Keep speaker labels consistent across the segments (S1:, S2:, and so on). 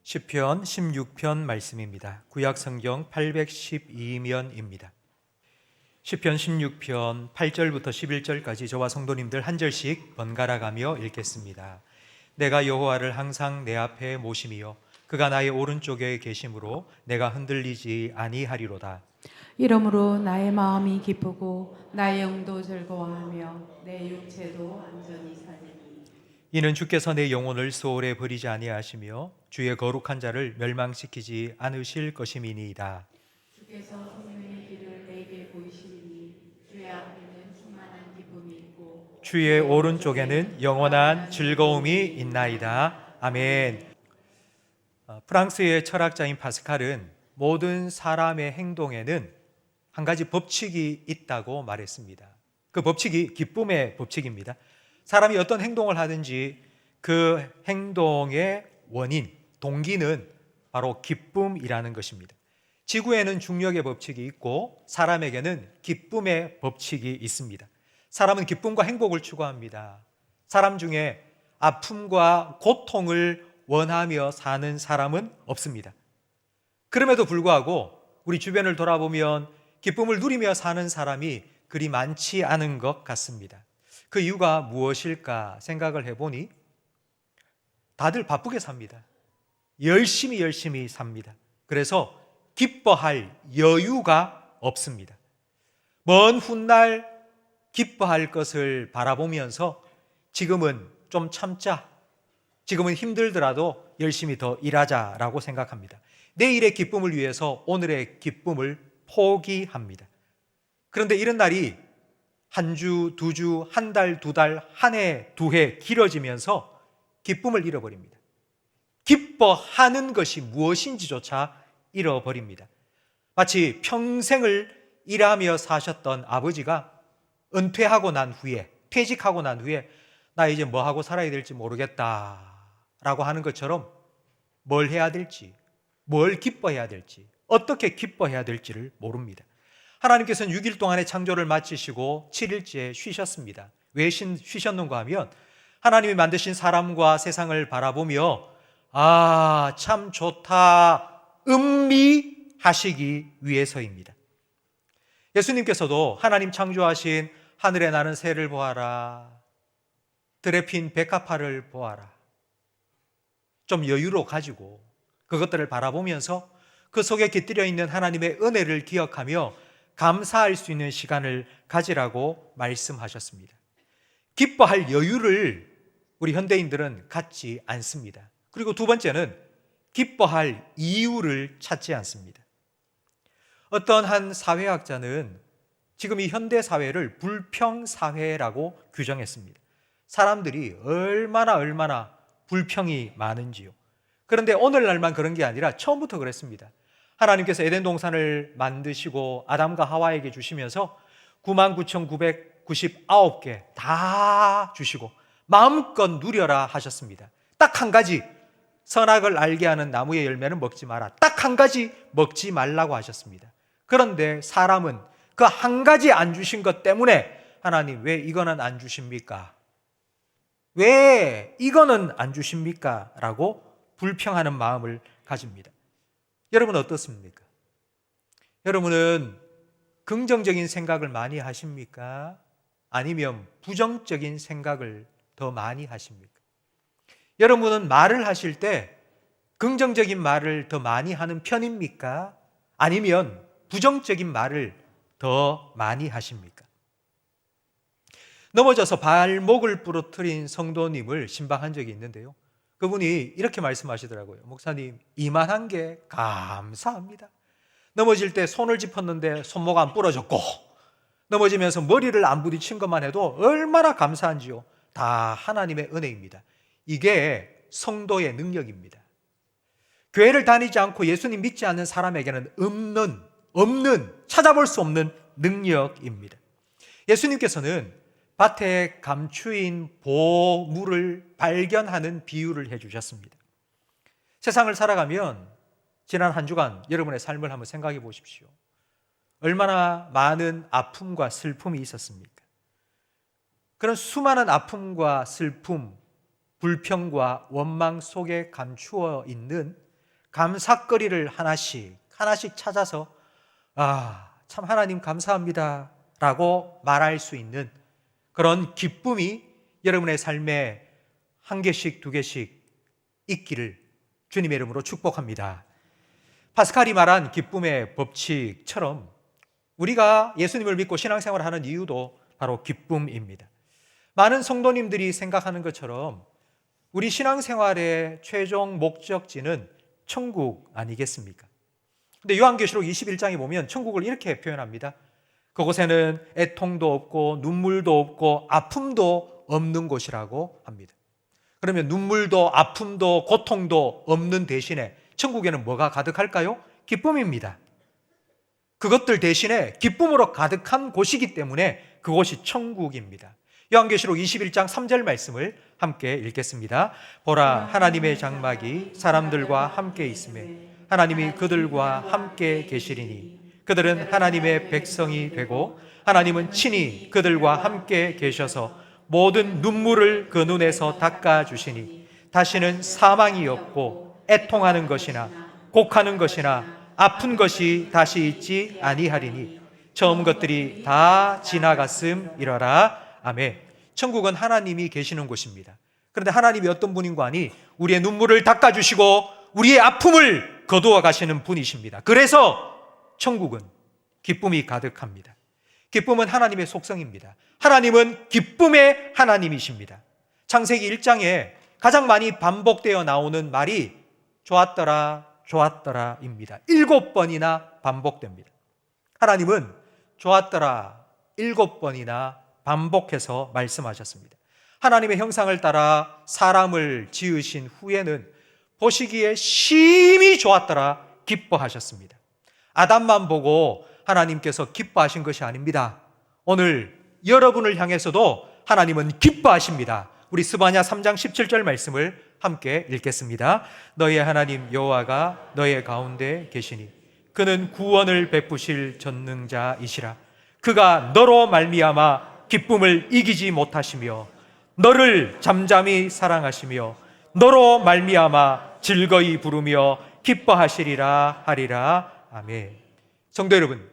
S1: 시편 16편 말씀입니다. 구약 성경 812면입니다. 시편 16편 8절부터 11절까지 저와 성도님들 한 절씩 번갈아 가며 읽겠습니다. 내가 여호와를 항상 내 앞에 모심이요 그가 나의 오른쪽에 계심으로 내가 흔들리지 아니하리로다.
S2: 이러므로 나의 마음이 기쁘고 나의 영도 즐거워하며 내 육체도 안전히 살리니.
S1: 이는 주께서 내 영혼을 소홀에 버리지 아니하시며 주의 거룩한 자를 멸망시키지 않으실 것임이니이다.
S2: 주께서 생명의 길을 내게 보이시니 주의 앞에는 충만한 기쁨이 있고
S1: 주의 오른쪽에는 영원한 즐거움이 있나이다. 아멘. 프랑스의 철학자인 파스칼은 모든 사람의 행동에는 한 가지 법칙이 있다고 말했습니다. 그 법칙이 기쁨의 법칙입니다. 사람이 어떤 행동을 하든지 그 행동의 원인, 동기는 바로 기쁨이라는 것입니다. 지구에는 중력의 법칙이 있고 사람에게는 기쁨의 법칙이 있습니다. 사람은 기쁨과 행복을 추구합니다. 사람 중에 아픔과 고통을 원하며 사는 사람은 없습니다. 그럼에도 불구하고 우리 주변을 돌아보면 기쁨을 누리며 사는 사람이 그리 많지 않은 것 같습니다. 그 이유가 무엇일까 생각을 해보니 다들 바쁘게 삽니다. 열심히 삽니다. 그래서 기뻐할 여유가 없습니다. 먼 훗날 기뻐할 것을 바라보면서 지금은 좀 참자, 지금은 힘들더라도 열심히 더 일하자라고 생각합니다. 내일의 기쁨을 위해서 오늘의 기쁨을 포기합니다. 그런데 이런 날이 한 주, 두 주, 한 달, 두 달, 한 해, 두 해 길어지면서 기쁨을 잃어버립니다. 기뻐하는 것이 무엇인지조차 잃어버립니다. 마치 평생을 일하며 사셨던 아버지가 은퇴하고 난 후에, 퇴직하고 난 후에 나 이제 뭐 하고 살아야 될지 모르겠다 라고 하는 것처럼 뭘 해야 될지, 뭘 기뻐해야 될지, 어떻게 기뻐해야 될지를 모릅니다. 하나님께서는 6일 동안의 창조를 마치시고 7일째 쉬셨습니다. 왜 쉬셨는가 하면 하나님이 만드신 사람과 세상을 바라보며 참 좋다 음미하시기 위해서입니다. 예수님께서도 하나님 창조하신 하늘에 나는 새를 보아라, 들에 핀 백합화를 보아라, 좀 여유로 가지고 그것들을 바라보면서 그 속에 깃들여 있는 하나님의 은혜를 기억하며 감사할 수 있는 시간을 가지라고 말씀하셨습니다. 기뻐할 여유를 우리 현대인들은 갖지 않습니다. 그리고 두 번째는 기뻐할 이유를 찾지 않습니다. 어떤 한 사회학자는 지금 이 현대 사회를 불평사회라고 규정했습니다. 사람들이 얼마나 불평이 많은지요. 그런데 오늘날만 그런 게 아니라 처음부터 그랬습니다. 하나님께서 에덴 동산을 만드시고 아담과 하와에게 주시면서 99,999개 다 주시고 마음껏 누려라 하셨습니다. 딱 한 가지, 선악을 알게 하는 나무의 열매는 먹지 마라. 딱 한 가지 먹지 말라고 하셨습니다. 그런데 사람은 그 한 가지 안 주신 것 때문에 하나님 왜 이거는 안 주십니까? 왜 이거는 안 주십니까? 라고 불평하는 마음을 가집니다. 여러분 어떻습니까? 여러분은 긍정적인 생각을 많이 하십니까? 아니면 부정적인 생각을 더 많이 하십니까? 여러분은 말을 하실 때 긍정적인 말을 더 많이 하는 편입니까? 아니면 부정적인 말을 더 많이 하십니까? 넘어져서 발목을 부러뜨린 성도님을 신방한 적이 있는데요. 그분이 이렇게 말씀하시더라고요. 목사님, 이만한 게 감사합니다. 넘어질 때 손을 짚었는데 손목 안 부러졌고, 넘어지면서 머리를 안 부딪힌 것만 해도 얼마나 감사한지요. 다 하나님의 은혜입니다. 이게 성도의 능력입니다. 교회를 다니지 않고 예수님 믿지 않는 사람에게는 없는, 찾아볼 수 없는 능력입니다. 예수님께서는 밭에 감추인 보물을 발견하는 비유를 해주셨습니다. 세상을 살아가면 지난 한 주간 여러분의 삶을 한번 생각해 보십시오. 얼마나 많은 아픔과 슬픔이 있었습니까? 그런 수많은 아픔과 슬픔, 불평과 원망 속에 감추어 있는 감사거리를 하나씩 찾아서 참 하나님 감사합니다 라고 말할 수 있는 그런 기쁨이 여러분의 삶에 한 개씩 두 개씩 있기를 주님의 이름으로 축복합니다. 파스칼이 말한 기쁨의 법칙처럼 우리가 예수님을 믿고 신앙생활을 하는 이유도 바로 기쁨입니다. 많은 성도님들이 생각하는 것처럼 우리 신앙생활의 최종 목적지는 천국 아니겠습니까? 근데 요한계시록 21장에 보면 천국을 이렇게 표현합니다. 그곳에는 애통도 없고 눈물도 없고 아픔도 없는 곳이라고 합니다. 그러면 눈물도 아픔도 고통도 없는 대신에 천국에는 뭐가 가득할까요? 기쁨입니다. 그것들 대신에 기쁨으로 가득한 곳이기 때문에 그곳이 천국입니다. 요한계시록 21장 3절 말씀을 함께 읽겠습니다. 보라, 하나님의 장막이 사람들과 함께 있으매 하나님이 그들과 함께 계시리니 그들은 하나님의 백성이 되고 하나님은 친히 그들과 함께 계셔서 모든 눈물을 그 눈에서 닦아주시니 다시는 사망이 없고 애통하는 것이나 곡하는 것이나 아픈 것이 다시 있지 아니하리니 처음 것들이 다 지나갔음이러라. 아멘. 천국은 하나님이 계시는 곳입니다. 그런데 하나님이 어떤 분인 거 아니? 우리의 눈물을 닦아주시고 우리의 아픔을 거두어 가시는 분이십니다. 그래서 천국은 기쁨이 가득합니다. 기쁨은 하나님의 속성입니다. 하나님은 기쁨의 하나님이십니다. 창세기 1장에 가장 많이 반복되어 나오는 말이 좋았더라, 좋았더라입니다. 7번이나 반복됩니다. 하나님은 좋았더라 7번이나 반복해서 말씀하셨습니다. 하나님의 형상을 따라 사람을 지으신 후에는 보시기에 심히 좋았더라 기뻐하셨습니다. 아담만 보고 하나님께서 기뻐하신 것이 아닙니다. 오늘 여러분을 향해서도 하나님은 기뻐하십니다. 우리 스바냐 3장 17절 말씀을 함께 읽겠습니다. 너의 하나님 여호와가 너의 가운데 계시니 그는 구원을 베푸실 전능자이시라. 그가 너로 말미암아 기쁨을 이기지 못하시며 너를 잠잠히 사랑하시며 너로 말미암아 즐거이 부르며 기뻐하시리라 하리라. 아멘. 성도 여러분,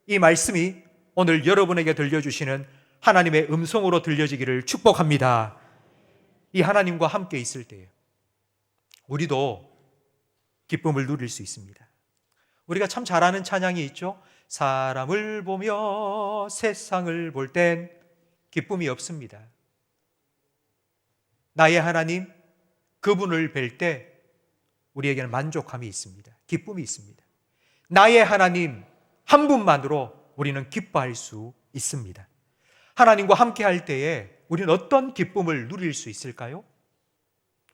S1: 이 말씀이 오늘 여러분에게 들려주시는 하나님의 음성으로 들려지기를 축복합니다. 이 하나님과 함께 있을 때에 우리도 기쁨을 누릴 수 있습니다. 우리가 참 잘 아는 찬양이 있죠. 사람을 보며 세상을 볼 땐 기쁨이 없습니다. 나의 하나님, 그분을 뵐 때 우리에게는 만족함이 있습니다. 기쁨이 있습니다. 나의 하나님 한 분만으로 우리는 기뻐할 수 있습니다. 하나님과 함께 할 때에 우리는 어떤 기쁨을 누릴 수 있을까요?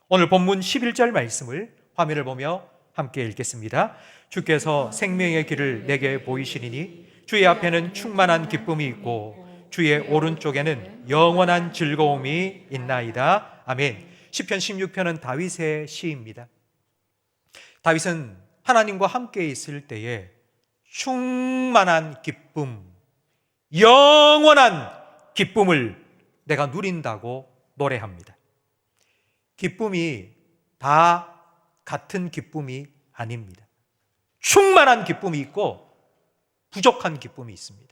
S1: 오늘 본문 11절 말씀을 화면을 보며 함께 읽겠습니다. 주께서 생명의 길을 내게 보이시리니 주의 앞에는 충만한 기쁨이 있고 주의 오른쪽에는 영원한 즐거움이 있나이다. 아멘. 시편 16편은 다윗의 시입니다. 다윗은 하나님과 함께 있을 때에 충만한 기쁨, 영원한 기쁨을 내가 누린다고 노래합니다. 기쁨이 다 같은 기쁨이 아닙니다. 충만한 기쁨이 있고 부족한 기쁨이 있습니다.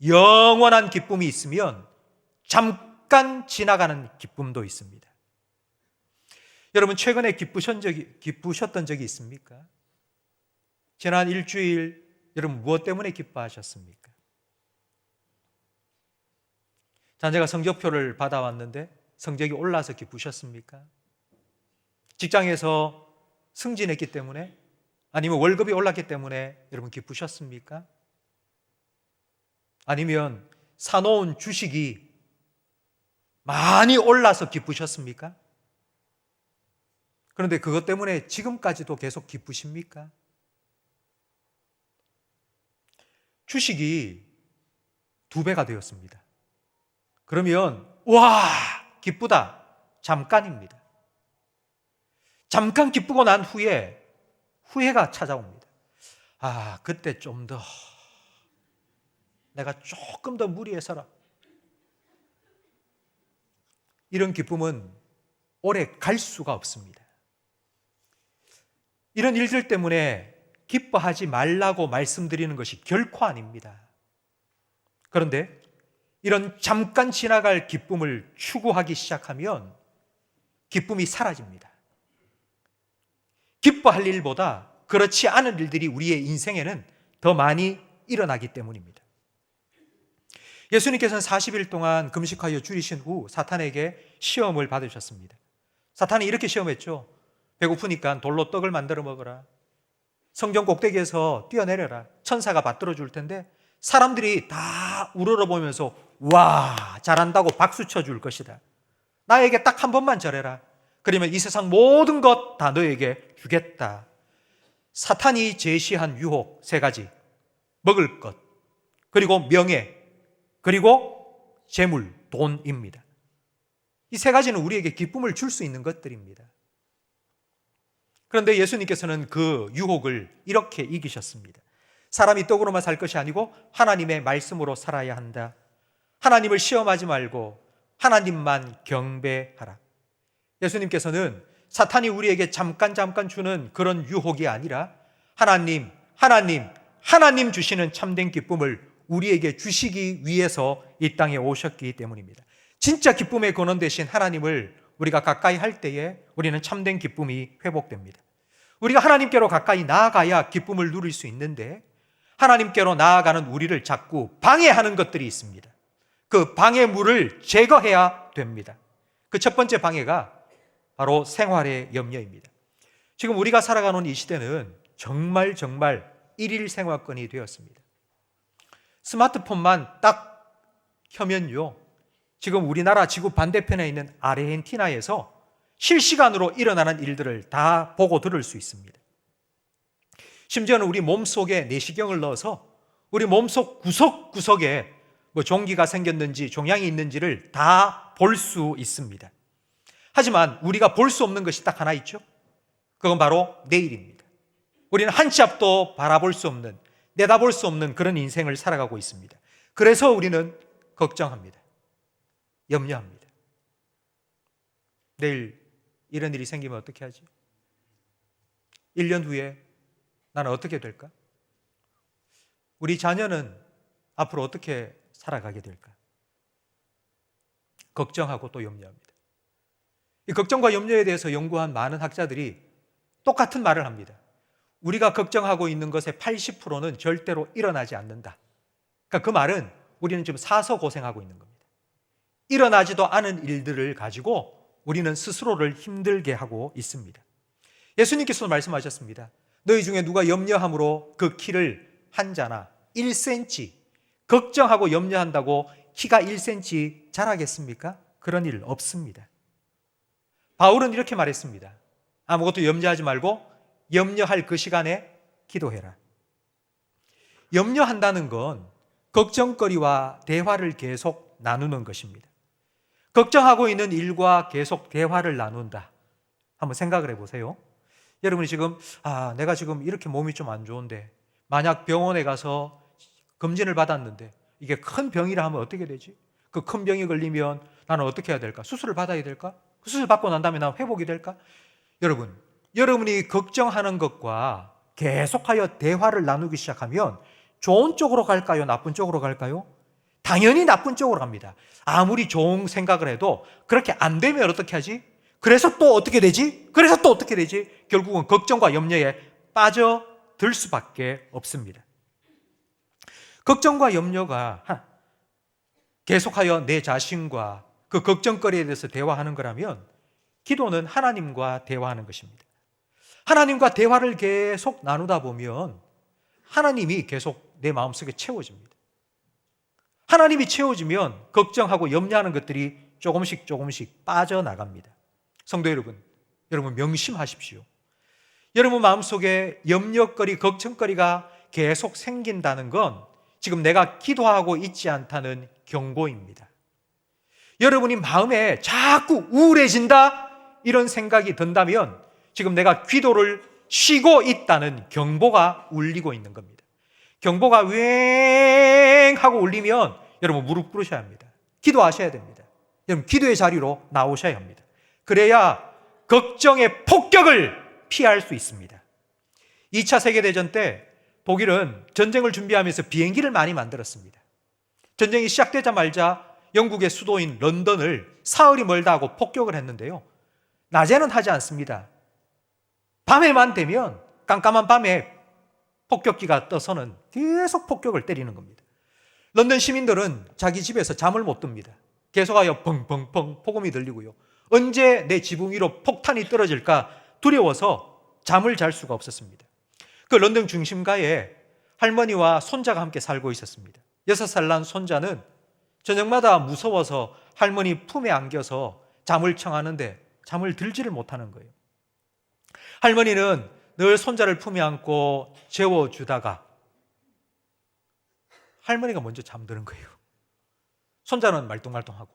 S1: 영원한 기쁨이 있으면 잠깐 지나가는 기쁨도 있습니다. 여러분 최근에 기쁘셨던 적이 있습니까? 지난 일주일 여러분 무엇 때문에 기뻐하셨습니까? 자녀가 성적표를 받아왔는데 성적이 올라서 기쁘셨습니까? 직장에서 승진했기 때문에 아니면 월급이 올랐기 때문에 여러분 기쁘셨습니까? 아니면 사놓은 주식이 많이 올라서 기쁘셨습니까? 그런데 그것 때문에 지금까지도 계속 기쁘십니까? 주식이 2배가 되었습니다. 그러면 와 기쁘다. 잠깐입니다. 잠깐 기쁘고 난 후에 후회가 찾아옵니다. 아 그때 좀 더 내가 조금 더 무리해서라. 이런 기쁨은 오래 갈 수가 없습니다. 이런 일들 때문에 기뻐하지 말라고 말씀드리는 것이 결코 아닙니다. 그런데 이런 잠깐 지나갈 기쁨을 추구하기 시작하면 기쁨이 사라집니다. 기뻐할 일보다 그렇지 않은 일들이 우리의 인생에는 더 많이 일어나기 때문입니다. 예수님께서는 40일 동안 금식하여 줄이신 후 사탄에게 시험을 받으셨습니다. 사탄이 이렇게 시험했죠. 배고프니까 돌로 떡을 만들어 먹어라. 성전 꼭대기에서 뛰어내려라. 천사가 받들어 줄 텐데 사람들이 다 우러러보면서 와, 잘한다고 박수 쳐줄 것이다. 나에게 딱 한 번만 절해라. 그러면 이 세상 모든 것 다 너에게 주겠다. 사탄이 제시한 유혹 3가지. 먹을 것, 그리고 명예, 그리고 재물, 돈입니다. 이 3가지는 우리에게 기쁨을 줄 수 있는 것들입니다. 그런데 예수님께서는 그 유혹을 이렇게 이기셨습니다. 사람이 떡으로만 살 것이 아니고 하나님의 말씀으로 살아야 한다. 하나님을 시험하지 말고 하나님만 경배하라. 예수님께서는 사탄이 우리에게 잠깐 주는 그런 유혹이 아니라 하나님 주시는 참된 기쁨을 우리에게 주시기 위해서 이 땅에 오셨기 때문입니다. 진짜 기쁨의 근원 되신 하나님을 우리가 가까이 할 때에 우리는 참된 기쁨이 회복됩니다. 우리가 하나님께로 가까이 나아가야 기쁨을 누릴 수 있는데 하나님께로 나아가는 우리를 자꾸 방해하는 것들이 있습니다. 그 방해물을 제거해야 됩니다. 그 첫 번째 방해가 바로 생활의 염려입니다. 지금 우리가 살아가는 이 시대는 정말 일일 생활권이 되었습니다. 스마트폰만 딱 켜면요, 지금 우리나라 지구 반대편에 있는 아르헨티나에서 실시간으로 일어나는 일들을 다 보고 들을 수 있습니다. 심지어는 우리 몸속에 내시경을 넣어서 우리 몸속 구석구석에 종기가 생겼는지 종양이 있는지를 다 볼 수 있습니다. 하지만 우리가 볼 수 없는 것이 딱 하나 있죠. 그건 바로 내일입니다. 우리는 한 치 앞도 바라볼 수 없는, 내다볼 수 없는 그런 인생을 살아가고 있습니다. 그래서 우리는 걱정합니다. 염려합니다. 내일 이런 일이 생기면 어떻게 하지? 1년 후에 나는 어떻게 될까? 우리 자녀는 앞으로 어떻게 살아가게 될까? 걱정하고 또 염려합니다. 이 걱정과 염려에 대해서 연구한 많은 학자들이 똑같은 말을 합니다. 우리가 걱정하고 있는 것의 80%는 절대로 일어나지 않는다. 그러니까 그 말은 우리는 지금 사서 고생하고 있는 겁니다. 일어나지도 않은 일들을 가지고 우리는 스스로를 힘들게 하고 있습니다. 예수님께서도 말씀하셨습니다. 너희 중에 누가 염려함으로 그 키를 한 자나 1cm, 걱정하고 염려한다고 키가 1cm 자라겠습니까? 그런 일 없습니다. 바울은 이렇게 말했습니다. 아무것도 염려하지 말고 염려할 그 시간에 기도해라. 염려한다는 건 걱정거리와 대화를 계속 나누는 것입니다. 걱정하고 있는 일과 계속 대화를 나눈다. 한번 생각을 해보세요. 여러분이 지금 내가 지금 이렇게 몸이 좀 안 좋은데 만약 병원에 가서 검진을 받았는데 이게 큰 병이라 하면 어떻게 되지? 그 큰 병이 걸리면 나는 어떻게 해야 될까? 수술을 받아야 될까? 그 수술 받고 난 다음에 나 회복이 될까? 여러분이 걱정하는 것과 계속하여 대화를 나누기 시작하면 좋은 쪽으로 갈까요? 나쁜 쪽으로 갈까요? 당연히 나쁜 쪽으로 갑니다. 아무리 좋은 생각을 해도 그렇게 안 되면 어떻게 하지? 그래서 또 어떻게 되지? 그래서 또 어떻게 되지? 결국은 걱정과 염려에 빠져들 수밖에 없습니다. 걱정과 염려가 계속하여 내 자신과 그 걱정거리에 대해서 대화하는 거라면 기도는 하나님과 대화하는 것입니다. 하나님과 대화를 계속 나누다 보면 하나님이 계속 내 마음속에 채워집니다. 하나님이 채워지면 걱정하고 염려하는 것들이 조금씩 빠져나갑니다. 성도 여러분 명심하십시오. 여러분 마음속에 염려거리, 걱정거리가 계속 생긴다는 건 지금 내가 기도하고 있지 않다는 경고입니다. 여러분이 마음에 자꾸 우울해진다 이런 생각이 든다면 지금 내가 기도를 쉬고 있다는 경보가 울리고 있는 겁니다. 경보가 웽 하고 울리면 여러분 무릎 꿇으셔야 합니다. 기도하셔야 됩니다. 여러분 기도의 자리로 나오셔야 합니다. 그래야 걱정의 폭격을 피할 수 있습니다. 2차 세계대전 때 독일은 전쟁을 준비하면서 비행기를 많이 만들었습니다. 전쟁이 시작되자마자 영국의 수도인 런던을 사흘이 멀다 하고 폭격을 했는데요. 낮에는 하지 않습니다. 밤에만 되면 깜깜한 밤에 폭격기가 떠서는 계속 폭격을 때리는 겁니다. 런던 시민들은 자기 집에서 잠을 못 듭니다. 계속하여 펑펑펑 폭음이 들리고요. 언제 내 지붕 위로 폭탄이 떨어질까 두려워서 잠을 잘 수가 없었습니다. 그 런던 중심가에 할머니와 손자가 함께 살고 있었습니다. 6살 난 손자는 저녁마다 무서워서 할머니 품에 안겨서 잠을 청하는데 잠을 들지를 못하는 거예요. 할머니는 늘 손자를 품에 안고 재워주다가 할머니가 먼저 잠드는 거예요. 손자는 말똥말똥하고.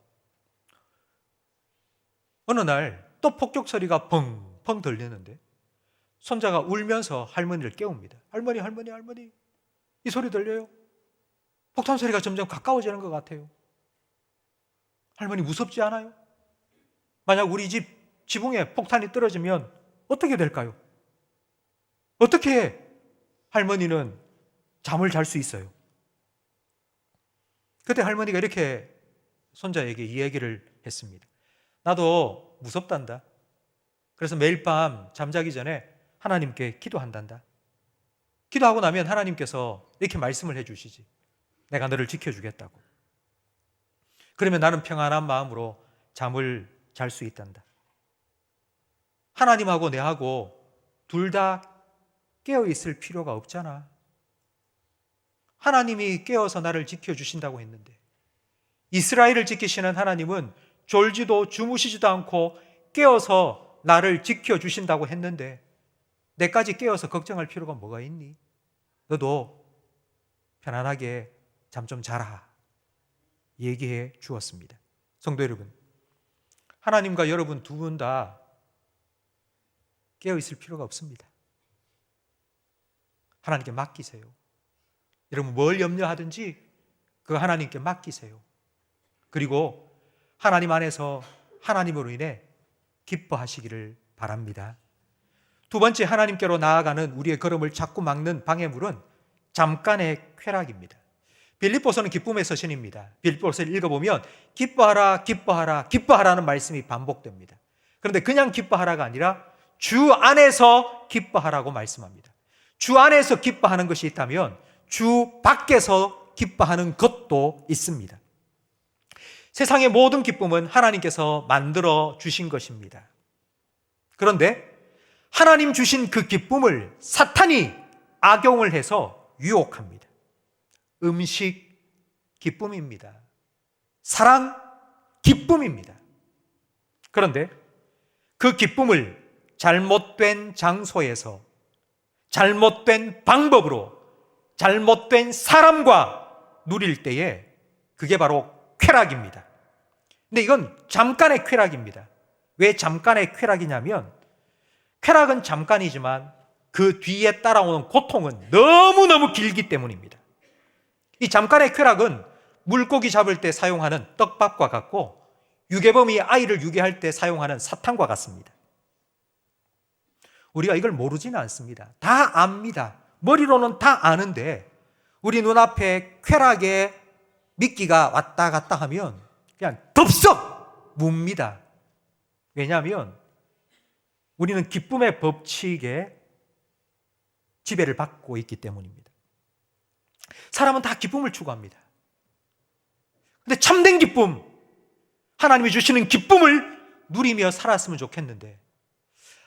S1: 어느 날 또 폭격 소리가 펑펑 들리는데 손자가 울면서 할머니를 깨웁니다. 할머니, 이 소리 들려요? 폭탄 소리가 점점 가까워지는 것 같아요. 할머니 무섭지 않아요? 만약 우리 집 지붕에 폭탄이 떨어지면 어떻게 될까요? 어떻게 할머니는 잠을 잘 수 있어요? 그때 할머니가 이렇게 손자에게 이 얘기를 했습니다. 나도 무섭단다. 그래서 매일 밤 잠자기 전에 하나님께 기도한단다. 기도하고 나면 하나님께서 이렇게 말씀을 해주시지. 내가 너를 지켜주겠다고. 그러면 나는 평안한 마음으로 잠을 잘 수 있단다. 하나님하고 내하고 둘 다 깨어 있을 필요가 없잖아. 하나님이 깨어서 나를 지켜주신다고 했는데 이스라엘을 지키시는 하나님은 졸지도 주무시지도 않고 깨어서 나를 지켜주신다고 했는데 내까지 깨어서 걱정할 필요가 뭐가 있니? 너도 편안하게 잠 좀 자라 얘기해 주었습니다. 성도 여러분, 하나님과 여러분 두 분 다 깨어 있을 필요가 없습니다. 하나님께 맡기세요. 여러분 뭘 염려하든지 그거 하나님께 맡기세요. 그리고 하나님 안에서 하나님으로 인해 기뻐하시기를 바랍니다. 두 번째, 하나님께로 나아가는 우리의 걸음을 자꾸 막는 방해물은 잠깐의 쾌락입니다. 빌립보서는 기쁨의 서신입니다. 빌립보서를 읽어보면 기뻐하라, 기뻐하라, 기뻐하라는 말씀이 반복됩니다. 그런데 그냥 기뻐하라가 아니라 주 안에서 기뻐하라고 말씀합니다. 주 안에서 기뻐하는 것이 있다면 주 밖에서 기뻐하는 것도 있습니다. 세상의 모든 기쁨은 하나님께서 만들어 주신 것입니다. 그런데 하나님 주신 그 기쁨을 사탄이 악용을 해서 유혹합니다. 음식 기쁨입니다. 사랑 기쁨입니다. 그런데 그 기쁨을 잘못된 장소에서 잘못된 방법으로 잘못된 사람과 누릴 때에 그게 바로 쾌락입니다. 근데 이건 잠깐의 쾌락입니다. 왜 잠깐의 쾌락이냐면 쾌락은 잠깐이지만 그 뒤에 따라오는 고통은 너무너무 길기 때문입니다. 이 잠깐의 쾌락은 물고기 잡을 때 사용하는 떡밥과 같고 유괴범이 아이를 유괴할 때 사용하는 사탕과 같습니다. 우리가 이걸 모르지는 않습니다. 다 압니다. 머리로는 다 아는데 우리 눈앞에 쾌락의 미끼가 왔다 갔다 하면 그냥 덥석 뭅니다. 왜냐하면 우리는 기쁨의 법칙에 지배를 받고 있기 때문입니다. 사람은 다 기쁨을 추구합니다. 근데 참된 기쁨, 하나님이 주시는 기쁨을 누리며 살았으면 좋겠는데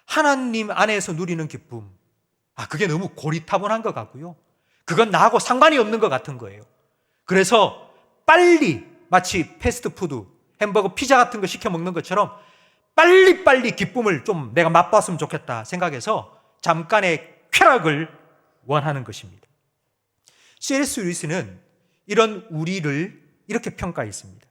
S1: 하나님 안에서 누리는 기쁨, 그게 너무 고리타분한 것 같고요. 그건 나하고 상관이 없는 것 같은 거예요. 그래서 빨리 마치 패스트푸드, 햄버거, 피자 같은 거 시켜 먹는 것처럼 빨리빨리 기쁨을 좀 내가 맛봤으면 좋겠다 생각해서 잠깐의 쾌락을 원하는 것입니다. C.S. 루이스는 이런 우리를 이렇게 평가했습니다.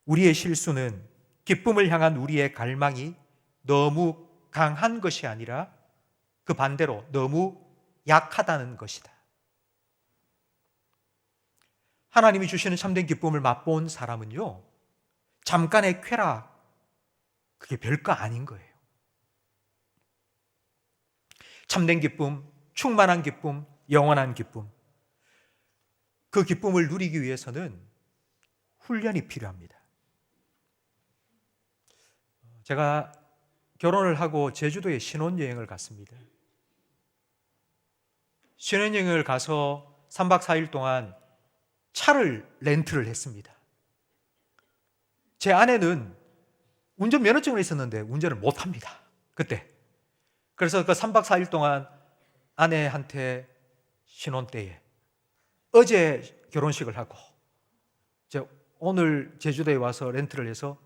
S1: 우리의 실수는 기쁨을 향한 우리의 갈망이 너무 강한 것이 아니라 그 반대로 너무 약하다는 것이다. 하나님이 주시는 참된 기쁨을 맛본 사람은요, 잠깐의 쾌락, 그게 별거 아닌 거예요. 참된 기쁨, 충만한 기쁨, 영원한 기쁨. 그 기쁨을 누리기 위해서는 훈련이 필요합니다. 제가 결혼을 하고 제주도에 신혼여행을 갔습니다. 신혼여행을 가서 3박 4일 동안 차를 렌트를 했습니다. 제 아내는 운전면허증은 있었는데 운전을 못합니다. 그때. 그래서 그 3박 4일 동안 아내한테 신혼 때에 어제 결혼식을 하고 이제 오늘 제주도에 와서 렌트를 해서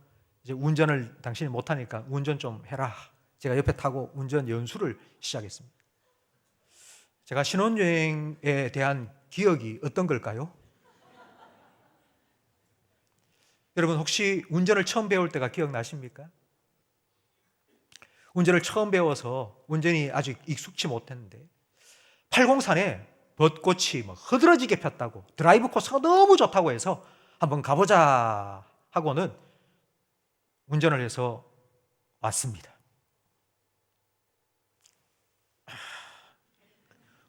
S1: 이제 운전을 당신이 못하니까 운전 좀 해라. 제가 옆에 타고 운전 연수를 시작했습니다. 제가 신혼여행에 대한 기억이 어떤 걸까요? 여러분 혹시 운전을 처음 배울 때가 기억나십니까? 운전을 처음 배워서 운전이 아직 익숙치 못했는데 803에 벚꽃이 막 흐드러지게 폈다고 드라이브 코스가 너무 좋다고 해서 한번 가보자 하고는 운전을 해서 왔습니다.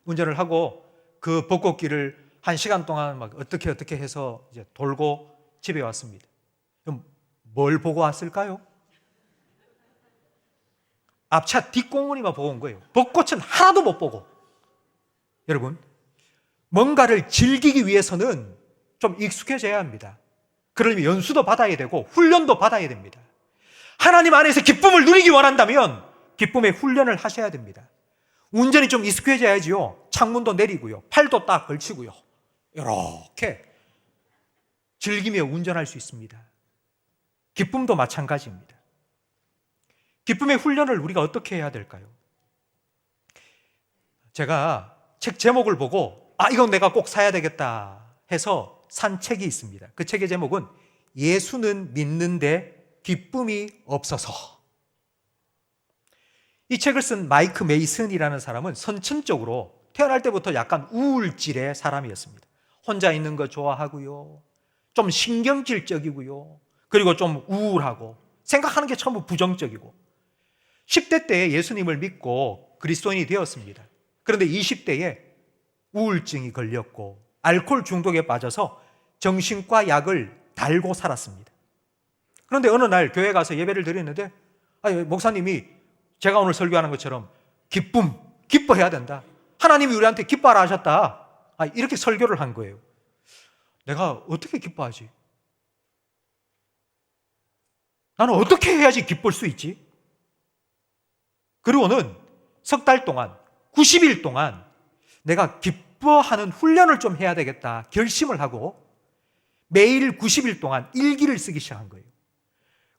S1: 운전을 하고 그 벚꽃길을 1시간 동안 막 어떻게 해서 이제 돌고 집에 왔습니다. 그럼 뭘 보고 왔을까요? 앞차 뒷공무니만 보고 온 거예요. 벚꽃은 하나도 못 보고. 여러분, 뭔가를 즐기기 위해서는 좀 익숙해져야 합니다. 그러려면 연수도 받아야 되고 훈련도 받아야 됩니다. 하나님 안에서 기쁨을 누리기 원한다면 기쁨의 훈련을 하셔야 됩니다. 운전이 좀 익숙해져야지요. 창문도 내리고요. 팔도 딱 걸치고요. 이렇게 즐기며 운전할 수 있습니다. 기쁨도 마찬가지입니다. 기쁨의 훈련을 우리가 어떻게 해야 될까요? 제가 책 제목을 보고 이건 내가 꼭 사야 되겠다 해서 산 책이 있습니다. 그 책의 제목은 예수는 믿는데 기쁨이 없어서. 이 책을 쓴 마이크 메이슨이라는 사람은 선천적으로 태어날 때부터 약간 우울질의 사람이었습니다. 혼자 있는 거 좋아하고요. 좀 신경질적이고요. 그리고 좀 우울하고 생각하는 게 전부 부정적이고 10대 때에 예수님을 믿고 그리스도인이 되었습니다. 그런데 20대에 우울증이 걸렸고 알코올 중독에 빠져서 정신과 약을 달고 살았습니다. 그런데 어느 날 교회 가서 예배를 드렸는데 목사님이 제가 오늘 설교하는 것처럼 기뻐해야 된다. 하나님이 우리한테 기뻐하라 하셨다. 이렇게 설교를 한 거예요. 내가 어떻게 기뻐하지? 나는 어떻게 해야지 기쁠 수 있지? 그리고는 석 달 동안 90일 동안 내가 기뻐하는 훈련을 좀 해야 되겠다 결심을 하고 매일 90일 동안 일기를 쓰기 시작한 거예요.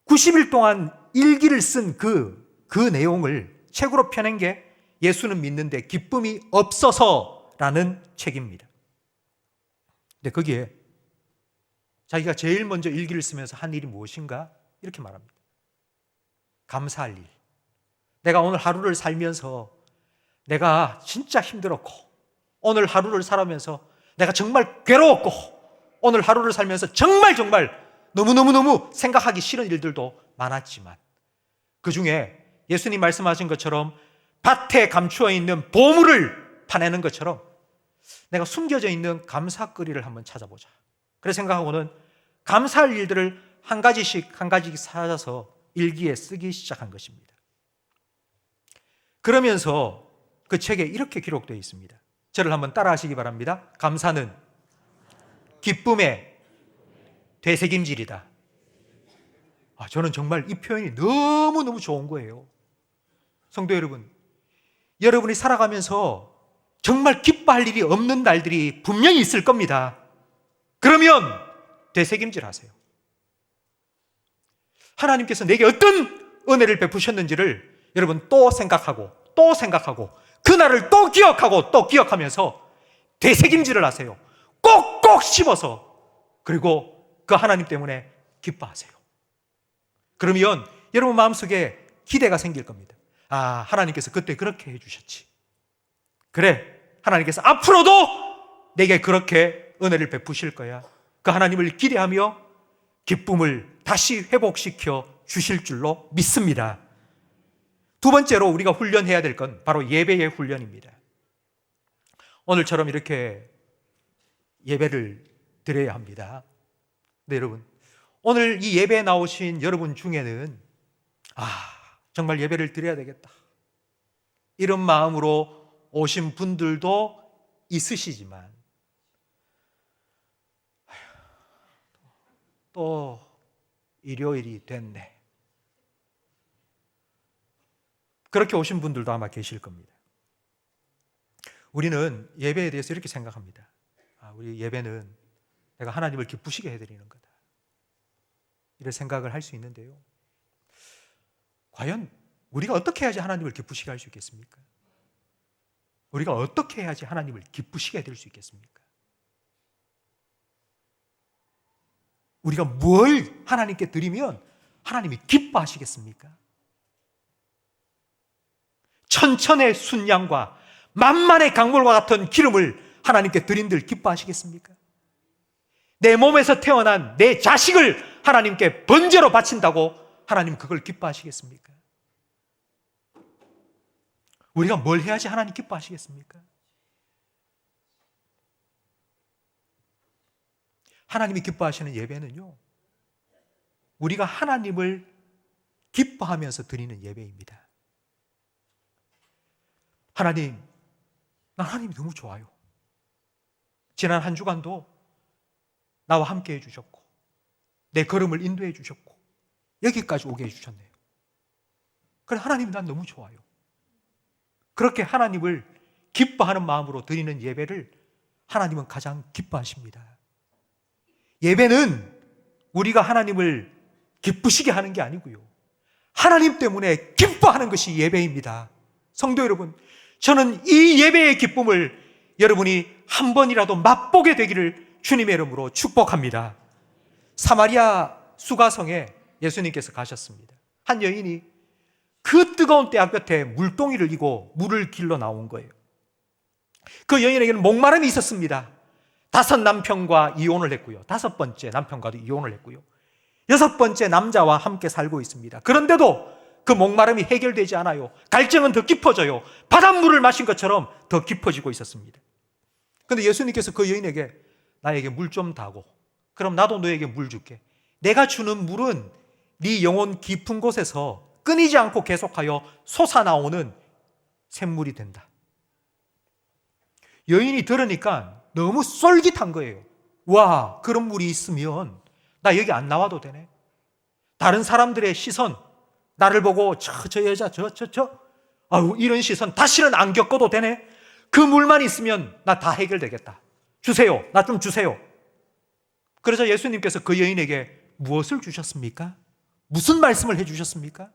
S1: 90일 동안 일기를 쓴 그 내용을 책으로 펴낸 게 예수는 믿는데 기쁨이 없어서라는 책입니다. 근데 거기에 자기가 제일 먼저 일기를 쓰면서 한 일이 무엇인가? 이렇게 말합니다. 감사할 일. 내가 오늘 하루를 살면서 내가 진짜 힘들었고 오늘 하루를 살아면서 내가 정말 괴로웠고 오늘 하루를 살면서 정말 너무너무 생각하기 싫은 일들도 많았지만 그 중에 예수님 말씀하신 것처럼 밭에 감추어 있는 보물을 파내는 것처럼 내가 숨겨져 있는 감사거리를 한번 찾아보자. 그래서 생각하고는 감사할 일들을 한 가지씩 찾아서 일기에 쓰기 시작한 것입니다. 그러면서 그 책에 이렇게 기록되어 있습니다. 저를 한번 따라 하시기 바랍니다. 감사는 기쁨의 되새김질이다. 저는 정말 이 표현이 너무너무 좋은 거예요. 성도 여러분, 여러분이 살아가면서 정말 기뻐할 일이 없는 날들이 분명히 있을 겁니다. 그러면 되새김질 하세요. 하나님께서 내게 어떤 은혜를 베푸셨는지를 여러분 또 생각하고 그날을 또 기억하면서 되새김질을 하세요. 꼭꼭 씹어서 그리고 그 하나님 때문에 기뻐하세요. 그러면 여러분 마음속에 기대가 생길 겁니다. 하나님께서 그때 그렇게 해주셨지. 그래, 하나님께서 앞으로도 내게 그렇게 은혜를 베푸실 거야. 그 하나님을 기대하며 기쁨을 다시 회복시켜 주실 줄로 믿습니다. 두 번째로 우리가 훈련해야 될 건 바로 예배의 훈련입니다. 오늘처럼 이렇게 예배를 드려야 합니다. 네, 여러분, 오늘 이 예배에 나오신 여러분 중에는 정말 예배를 드려야 되겠다, 이런 마음으로 오신 분들도 있으시지만 또 일요일이 됐네, 그렇게 오신 분들도 아마 계실 겁니다. 우리는 예배에 대해서 이렇게 생각합니다. 우리 예배는 내가 하나님을 기쁘시게 해드리는 거다, 이런 생각을 할 수 있는데요, 과연 우리가 어떻게 해야지 하나님을 기쁘시게 할 수 있겠습니까? 우리가 어떻게 해야지 하나님을 기쁘시게 해드릴 수 있겠습니까? 우리가 뭘 하나님께 드리면 하나님이 기뻐하시겠습니까? 천천의 순양과 만만의 강물과 같은 기름을 하나님께 드린들 기뻐하시겠습니까? 내 몸에서 태어난 내 자식을 하나님께 번제로 바친다고 하나님 그걸 기뻐하시겠습니까? 우리가 뭘 해야지 하나님 기뻐하시겠습니까? 하나님이 기뻐하시는 예배는요, 우리가 하나님을 기뻐하면서 드리는 예배입니다. 하나님, 난 하나님이 너무 좋아요. 지난 한 주간도 나와 함께 해주셨고 내 걸음을 인도해 주셨고 여기까지 오게 해주셨네요. 그래, 하나님 난 너무 좋아요. 그렇게 하나님을 기뻐하는 마음으로 드리는 예배를 하나님은 가장 기뻐하십니다. 예배는 우리가 하나님을 기쁘시게 하는 게 아니고요, 하나님 때문에 기뻐하는 것이 예배입니다. 성도 여러분, 저는 이 예배의 기쁨을 여러분이 한 번이라도 맛보게 되기를 주님의 이름으로 축복합니다. 사마리아 수가성에 예수님께서 가셨습니다. 한 여인이 그 뜨거운 때 앞곁에 물동이를 이고 물을 길러 나온 거예요. 그 여인에게는 목마름이 있었습니다. 5 남편과 이혼을 했고요, 5번째 남편과도 이혼을 했고요, 6번째 남자와 함께 살고 있습니다. 그런데도 그 목마름이 해결되지 않아요. 갈증은 더 깊어져요. 바닷물을 마신 것처럼 더 깊어지고 있었습니다. 그런데 예수님께서 그 여인에게 나에게 물 좀 다고, 그럼 나도 너에게 물 줄게. 내가 주는 물은 네 영혼 깊은 곳에서 끊이지 않고 계속하여 솟아나오는 샘물이 된다. 여인이 들으니까 너무 쏠깃한 거예요. 와, 그런 물이 있으면 나 여기 안 나와도 되네. 다른 사람들의 시선, 나를 보고 저 여자 이런 시선 다시는 안 겪어도 되네. 그 물만 있으면 나 다 해결되겠다. 주세요. 나 좀 주세요. 그래서 예수님께서 그 여인에게 무엇을 주셨습니까? 무슨 말씀을 해주셨습니까?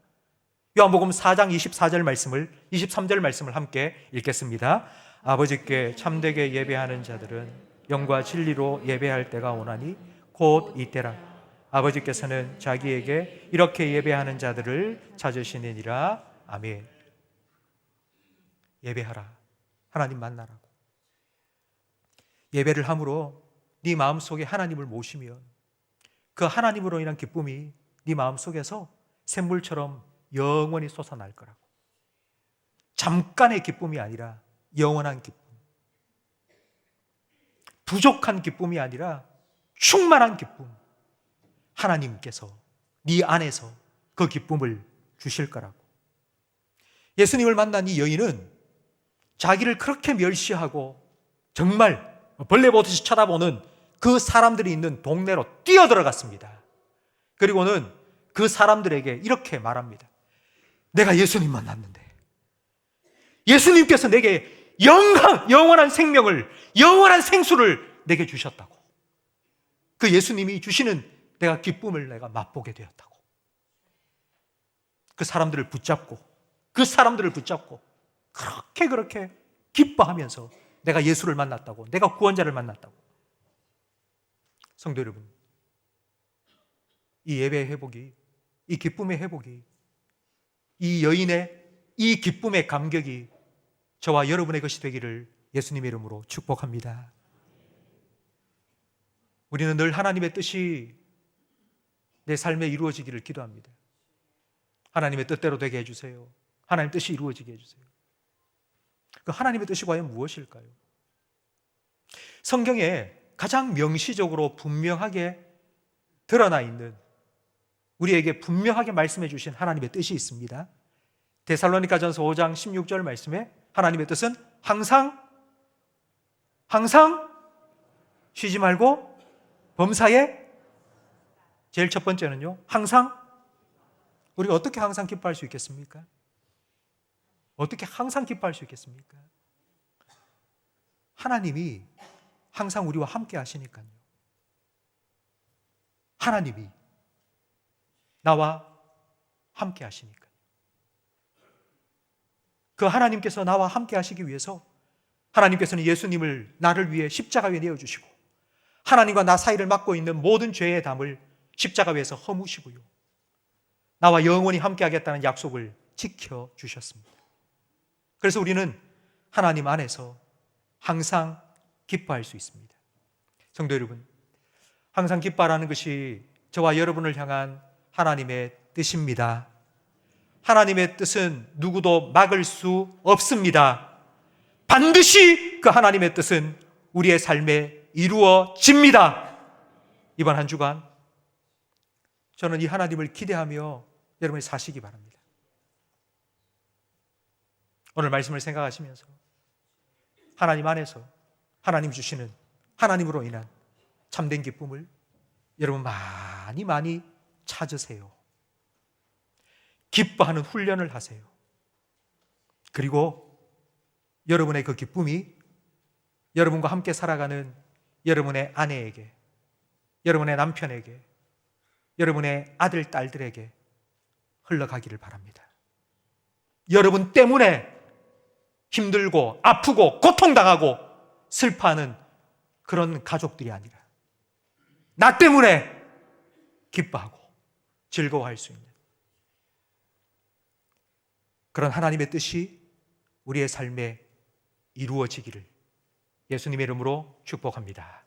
S1: 요한복음 4장 23절 말씀을 함께 읽겠습니다. 아버지께 참되게 예배하는 자들은 영과 진리로 예배할 때가 오나니 곧 이때라. 아버지께서는 자기에게 이렇게 예배하는 자들을 찾으시느니라. 아멘. 예배하라. 하나님 만나라고. 예배를 함으로 네 마음속에 하나님을 모시면 그 하나님으로 인한 기쁨이 네 마음속에서 샘물처럼 영원히 솟아날 거라고. 잠깐의 기쁨이 아니라 영원한 기쁨, 부족한 기쁨이 아니라 충만한 기쁨, 하나님께서 네 안에서 그 기쁨을 주실 거라고. 예수님을 만난 이 여인은 자기를 그렇게 멸시하고 정말 벌레 보듯이 쳐다보는 그 사람들이 있는 동네로 뛰어들어갔습니다. 그리고는 그 사람들에게 이렇게 말합니다. 내가 예수님 만났는데 예수님께서 내게 영원한 생명을, 영원한 생수를 내게 주셨다고. 그 예수님이 주시는 내가 기쁨을 내가 맛보게 되었다고. 그 사람들을 붙잡고 그렇게 기뻐하면서 내가 예수를 만났다고, 내가 구원자를 만났다고. 성도 여러분, 이 예배의 회복이, 이 기쁨의 회복이, 이 여인의 이 기쁨의 감격이 저와 여러분의 것이 되기를 예수님의 이름으로 축복합니다. 우리는 늘 하나님의 뜻이 내 삶에 이루어지기를 기도합니다. 하나님의 뜻대로 되게 해주세요. 하나님의 뜻이 이루어지게 해주세요. 그 하나님의 뜻이 과연 무엇일까요? 성경에 가장 명시적으로 분명하게 드러나 있는, 우리에게 분명하게 말씀해 주신 하나님의 뜻이 있습니다. 데살로니가전서 5장 16절 말씀에 하나님의 뜻은 항상 쉬지 말고 범사에, 제일 첫 번째는요, 항상. 우리가 어떻게 항상 기뻐할 수 있겠습니까? 어떻게 항상 기뻐할 수 있겠습니까? 하나님이 항상 우리와 함께 하시니까요. 하나님이 나와 함께 하시니까요. 그 하나님께서 나와 함께 하시기 위해서 하나님께서는 예수님을 나를 위해 십자가 위에 내어주시고, 하나님과 나 사이를 막고 있는 모든 죄의 담을 십자가 위에서 허무시고요, 나와 영원히 함께 하겠다는 약속을 지켜주셨습니다. 그래서 우리는 하나님 안에서 항상 기뻐할 수 있습니다. 성도 여러분, 항상 기뻐하라는 것이 저와 여러분을 향한 하나님의 뜻입니다. 하나님의 뜻은 누구도 막을 수 없습니다. 반드시 그 하나님의 뜻은 우리의 삶에 이루어집니다. 이번 한 주간 저는 이 하나님을 기대하며 여러분이 사시기 바랍니다. 오늘 말씀을 생각하시면서 하나님 안에서 하나님 주시는, 하나님으로 인한 참된 기쁨을 여러분 많이 찾으세요. 기뻐하는 훈련을 하세요. 그리고 여러분의 그 기쁨이 여러분과 함께 살아가는 여러분의 아내에게, 여러분의 남편에게, 여러분의 아들, 딸들에게 흘러가기를 바랍니다. 여러분 때문에 힘들고 아프고 고통당하고 슬퍼하는 그런 가족들이 아니라 나 때문에 기뻐하고 즐거워할 수 있는 그런 하나님의 뜻이 우리의 삶에 이루어지기를 예수님의 이름으로 축복합니다.